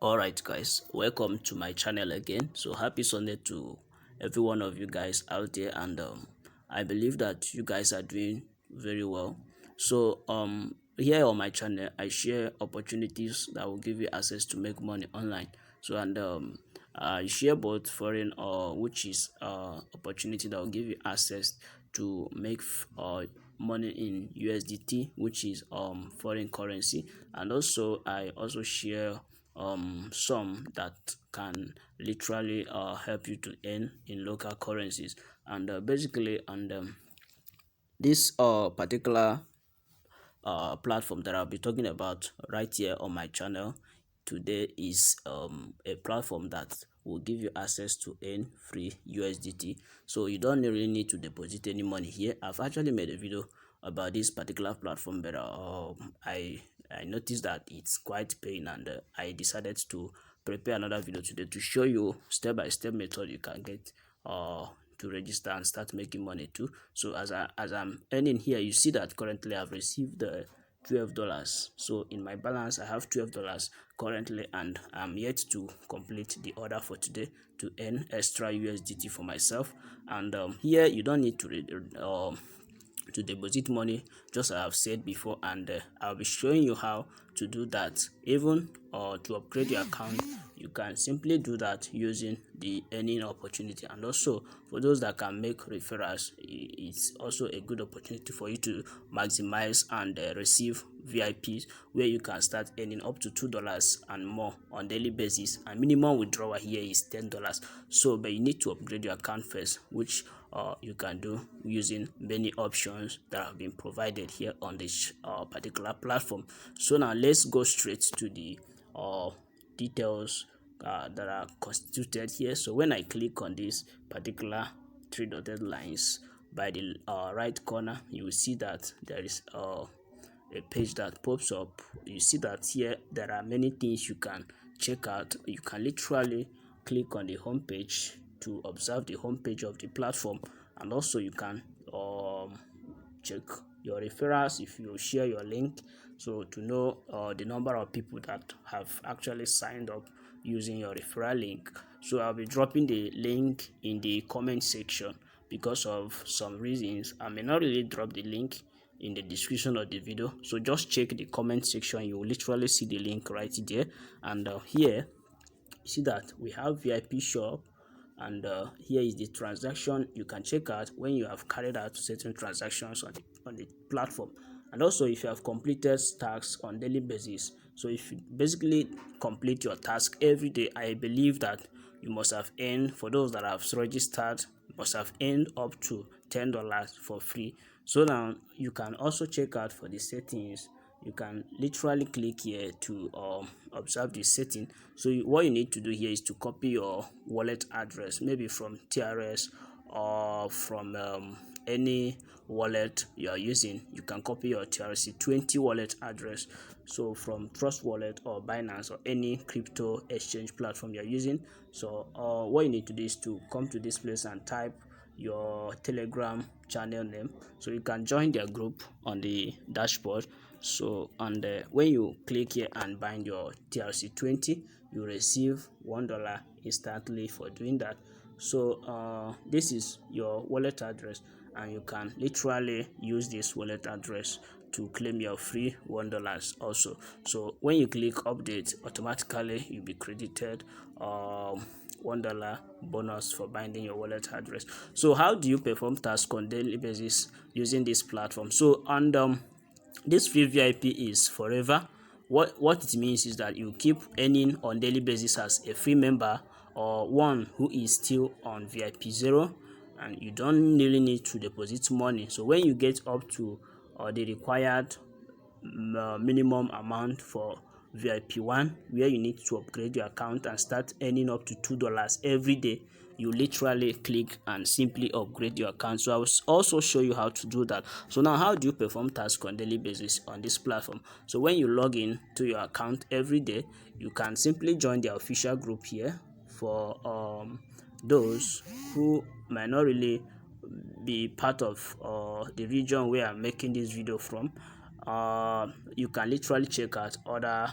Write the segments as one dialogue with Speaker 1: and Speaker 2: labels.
Speaker 1: Alright guys, welcome to my channel again. So happy Sunday to every one of you guys out there, and I believe that you guys are doing very well. So here on my channel I share opportunities that will give you access to make money online. So I share both foreign which is opportunity that will give you access to make money in USDT, which is foreign currency, and also I also share some that can literally help you to earn in local currencies. And basically, and this particular platform that I'll be talking about right here on my channel today is a platform that will give you access to earn free USDT. So you don't really need to deposit any money here. I've actually made a video about this particular platform, but I noticed that it's quite paying, and I decided to prepare another video today to show you step-by-step method you can get to register and start making money too. So as I'm earning here, you see that currently I've received the $12. So in my balance I have $12 currently, and I'm yet to complete the order for today to earn extra USDT for myself. And here you don't need to deposit money, just as I've said before, and I'll be showing you how to do that. Even to upgrade your account, you can simply do that using the earning opportunity. And also for those that can make referrals, it's also a good opportunity for you to maximize and receive VIPs, where you can start earning up to $2 and more on daily basis, and minimum withdrawal here is $10. So but you need to upgrade your account first, which you can do using many options that have been provided here on this particular platform. So now let's go straight to the details that are constituted here. So when I click on this particular three dotted lines by the right corner, you will see that there is a page that pops up. You see that here there are many things you can check out. You can literally click on the home page to observe the home page of the platform, and also you can check your referrals if you share your link, so to know the number of people that have actually signed up using your referral link. So I'll be dropping the link in the comment section. Because of some reasons, I may not really drop the link in the description of the video, so just check the comment section. You will literally see the link right there. And here you see that we have VIP shop, and here is the transaction you can check out when you have carried out certain transactions on the platform. And also if you have completed tasks on daily basis, so if you basically complete your task every day, I believe that you must have earned, for those that have registered, must have earned up to $10 for free. So now you can also check out for the settings. You can literally click here to observe the setting. So what you need to do here is to copy your wallet address, maybe from TRS or from any wallet you are using. You can copy your TRC20 wallet address, so from Trust Wallet or Binance or any crypto exchange platform you are using. So what you need to do is to come to this place and type your Telegram channel name, so you can join their group on the dashboard. So and when you click here and bind your TRC20, you receive $1 instantly for doing that. So this is your wallet address, and you can literally use this wallet address to claim your free $1 also. So when you click update, automatically you'll be credited $1 bonus for binding your wallet address. So how do you perform tasks on daily basis using this platform? So and this free VIP is forever. What it means is that you keep earning on daily basis as a free member, or one who is still on VIP 0, and you don't really need to deposit money. So when you get up to the required minimum amount for VIP 1, where you need to upgrade your account and start earning up to $2 every day, you literally click and simply upgrade your account. So I will also show you how to do that. So now, how do you perform tasks on daily basis on this platform? So when you log in to your account every day, you can simply join the official group here for those who might not really be part of the region where I'm making this video from. You can literally check out other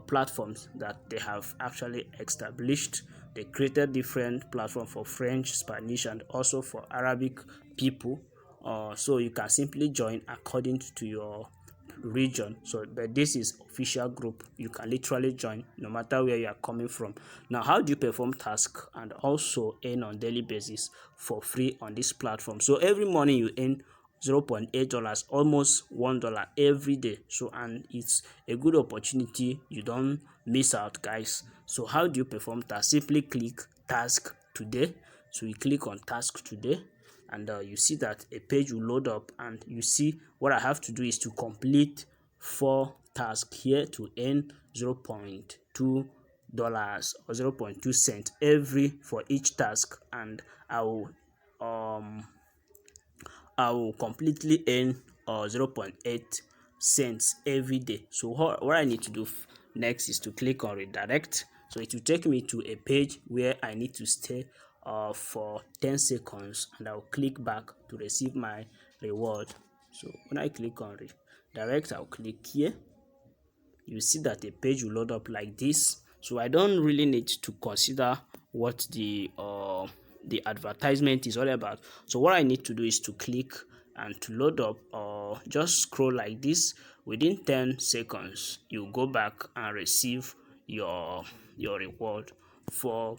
Speaker 1: platforms that they have actually established. They created different platforms for French, Spanish, and also for Arabic people. So you can simply join according to your region. So but this is official group, you can literally join no matter where you are coming from. Now, how do you perform task and also earn on daily basis for free on this platform? So every morning you earn $0.8, almost $1 every day. So and it's a good opportunity, you don't miss out, guys. So how do you perform task? Simply click task today. So you click on task today, and you see that a page will load up, and you see what I have to do is to complete 4 tasks here to earn $0.2 or 0.2 cents every for each task, and um I will completely earn 0.8 cents every day. So what I need to do next is to click on redirect. So it will take me to a page where I need to stay for 10 seconds, and I'll click back to receive my reward. So when I click on redirect, I'll click here. You see that a page will load up like this. So I don't really need to consider what the advertisement is all about. So what I need to do is to click and to load up, or just scroll like this. Within 10 seconds you go back and receive your reward for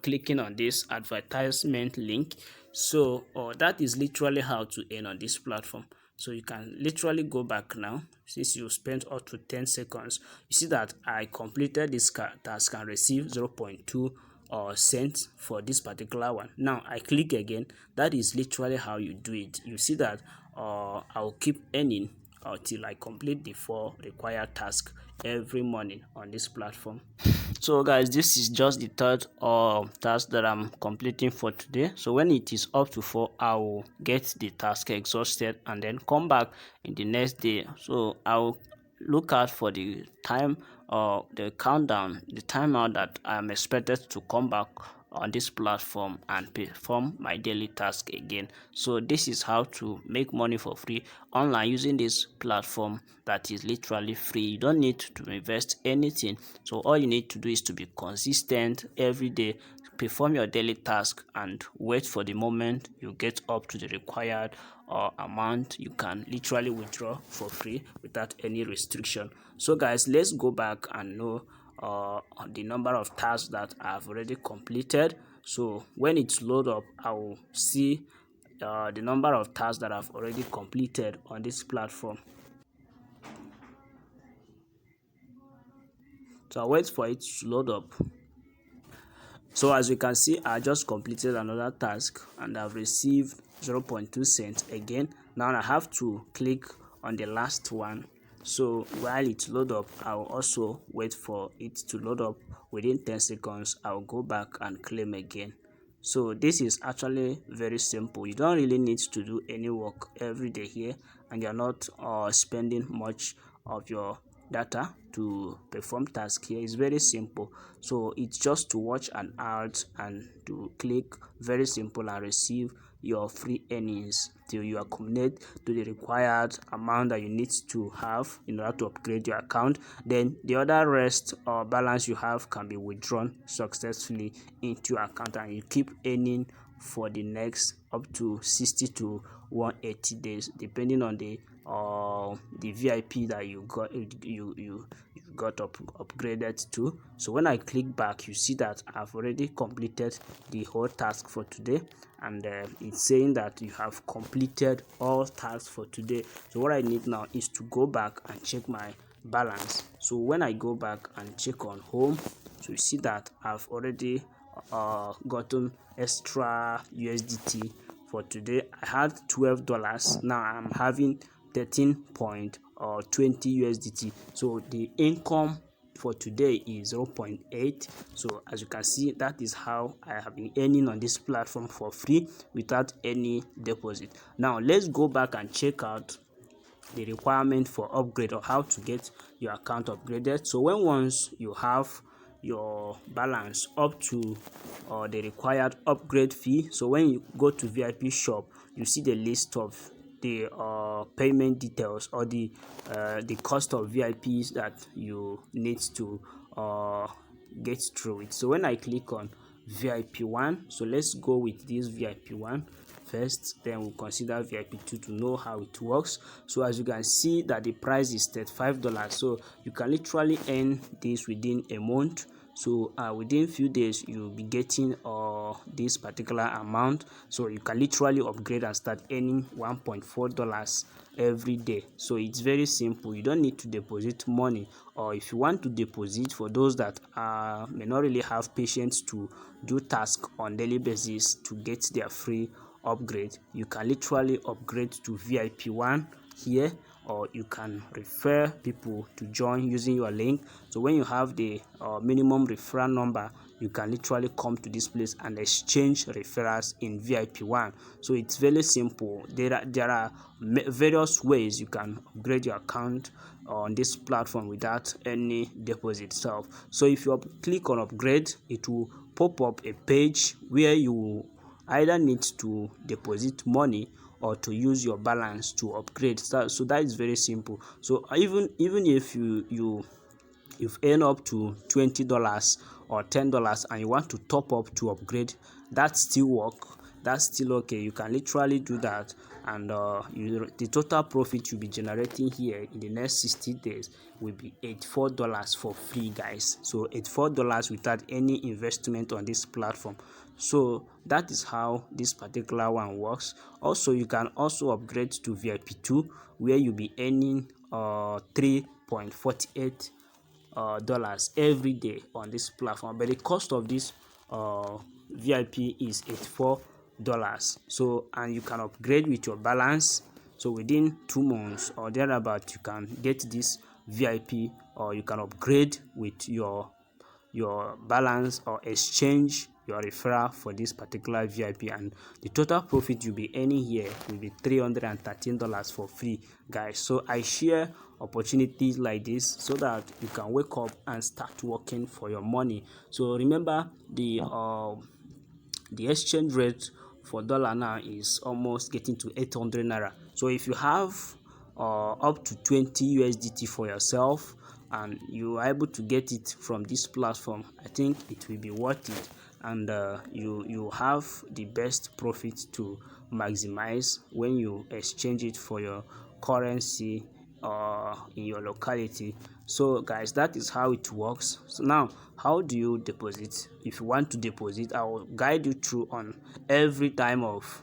Speaker 1: clicking on this advertisement link. So that is literally how to earn on this platform. So you can literally go back now. Since you spent up to 10 seconds, you see that I completed this task and received 0.2 cents for this particular one. Now I click again. That is literally how you do it. You see that I'll keep earning till I complete the 4 required tasks every morning on this platform. So guys, this is just the third task that I'm completing for today. So when it is up to 4, I will get the task exhausted and then come back in the next day. So I'll look out for the time or the countdown, the timeout that I'm expected to come back on this platform and perform my daily task again. So this is how to make money for free online using this platform that is literally free. You don't need to invest anything. So all you need to do is to be consistent every day, perform your daily task, and wait for the moment you get up to the required amount. You can literally withdraw for free without any restriction. So guys, let's go back and know the number of tasks that I've already completed. So when it's load up, I will see the number of tasks that I've already completed on this platform. So I wait for it to load up. So as you can see, I just completed another task and I've received 0.2 cents again. Now I have to click on the last one. So while it load up, I'll also wait for it to load up. Within 10 seconds, I'll go back and claim again. So this is actually very simple. You don't really need to do any work every day here, and you're not spending much of your data to perform task here. It's very simple. So it's just to watch an ad and to click, very simple, and receive your free earnings till you accumulate to the required amount that you need to have in order to upgrade your account. Then the other rest or balance you have can be withdrawn successfully into your account, and you keep earning for the next up to 60 to 180 days, depending on the VIP that you got upgraded to. So when I click back, you see that I've already completed the whole task for today, and it's saying that you have completed all tasks for today. So what I need now is to go back and check my balance. So when I go back and check on home, so you see that I've already gotten extra USDT for today. I had $12. Now I'm having 13.20 USDT. So the income for today is 0.8. So as you can see, that is how I have been earning on this platform for free without any deposit. Now let's go back and check out the requirement for upgrade, or how to get your account upgraded. So once you have your balance up to the required upgrade fee, so when you go to VIP shop, you see the list of the payment details or the cost of VIPs that you need to get through it. So when I click on VIP1, so let's go with this VIP1 first, then we'll consider VIP2 to know how it works. So as you can see that the price is $35, so you can literally earn this within a month. So within few days you'll be getting this particular amount, so you can literally upgrade and start earning $1.4 every day. So it's very simple. You don't need to deposit money, or if you want to deposit, for those that may not really have patience to do tasks on daily basis to get their free upgrade, you can literally upgrade to VIP1 here, or you can refer people to join using your link. So when you have the minimum referral number, you can literally come to this place and exchange referrals in VIP1. So it's very simple. There are various ways you can upgrade your account on this platform without any deposit itself. So if you click on upgrade, it will pop up a page where you either need to deposit money or to use your balance to upgrade. So that is very simple. So even if you've earned up to $20 or $10 and you want to top up to upgrade, that still work. That's still okay. You can literally do that, and the total profit you'll be generating here in the next 60 days will be $84 for free, guys. So $84 without any investment on this platform. So that is how this particular one works. Also, you can also upgrade to VIP2, where you'll be earning 3.48 dollars every day on this platform, but the cost of this VIP is $84. So, and you can upgrade with your balance. So within 2 months or thereabout, you can get this VIP, or you can upgrade with your balance or exchange your referral for this particular VIP, and the total profit you'll be earning here will be $313 for free, guys. So I share opportunities like this so that you can wake up and start working for your money. So remember, the exchange rate for dollar now is almost getting to 800 naira. So if you have up to 20 USDT for yourself and you are able to get it from this platform, I think it will be worth it, and you have the best profit to maximize when you exchange it for your currency in your locality. So guys, that is how it works. So now, how do you deposit? If you want to deposit, I will guide you through on every time of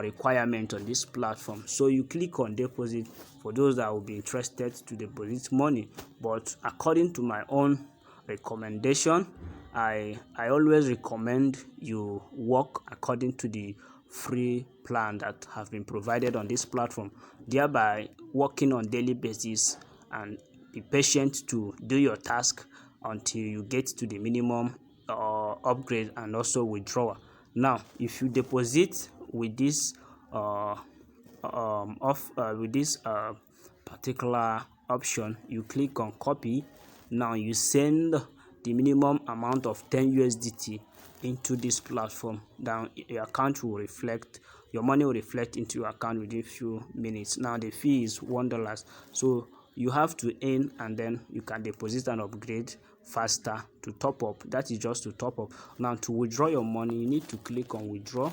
Speaker 1: requirement on this platform. So you click on deposit for those that will be interested to deposit money, but according to my own recommendation, I always recommend you work according to the free plan that have been provided on this platform, thereby working on daily basis and be patient to do your task until you get to the minimum upgrade and also withdrawal. Now if you deposit with this particular option, you click on copy. Now you send the minimum amount of 10 USDT into this platform. Now your account will reflect, your money will reflect into your account within a few minutes. Now the fee is $1, so you have to earn, and then you can deposit and upgrade faster to top up. That is just to top up. Now to withdraw your money, you need to click on withdraw.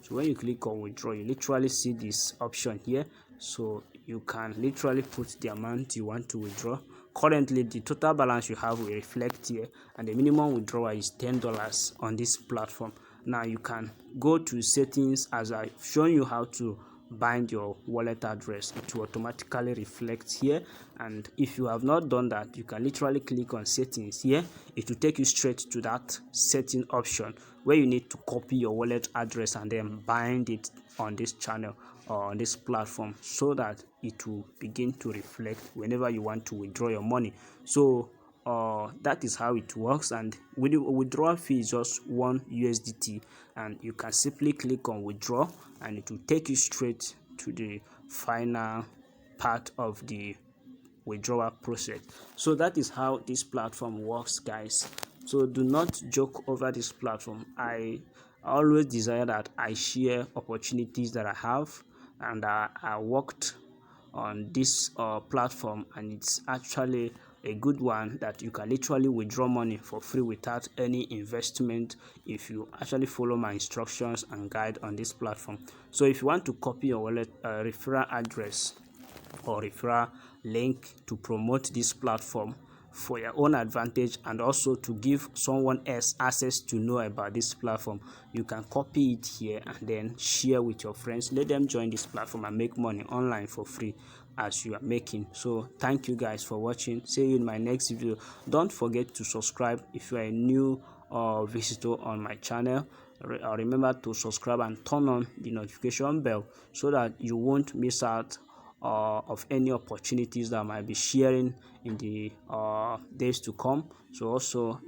Speaker 1: So when you click on withdraw, you literally see this option here, so you can literally put the amount you want to withdraw. Currently the total balance you have will reflect here, and the minimum withdrawal is $10 on this platform. Now you can go to settings, as I've shown you how to bind your wallet address. It will automatically reflect here, and if you have not done that, you can literally click on settings here. It will take you straight to that setting option where you need to copy your wallet address and then bind it on this channel or on this platform, so that it will begin to reflect whenever you want to withdraw your money. So that is how it works, and with the withdrawal fee is just 1 USDT, and you can simply click on withdraw and it will take you straight to the final part of the withdrawal process. So that is how this platform works, guys. So do not joke over this platform. I always desire that I share opportunities that I have and I worked on this platform, and it's actually a good one that you can literally withdraw money for free without any investment if you actually follow my instructions and guide on this platform. So if you want to copy your wallet referral address or referral link to promote this platform for your own advantage and also to give someone else access to know about this platform, you can copy it here and then share with your friends. Let them join this platform and make money online for free as you are making. So thank you guys for watching. See you in my next video. Don't forget to subscribe if you are a new visitor on my channel. Remember to subscribe and turn on the notification bell so that you won't miss out of any opportunities that I might be sharing in the days to come. So also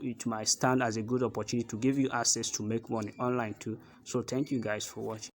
Speaker 1: it might stand as a good opportunity to give you access to make money online too. So thank you guys for watching.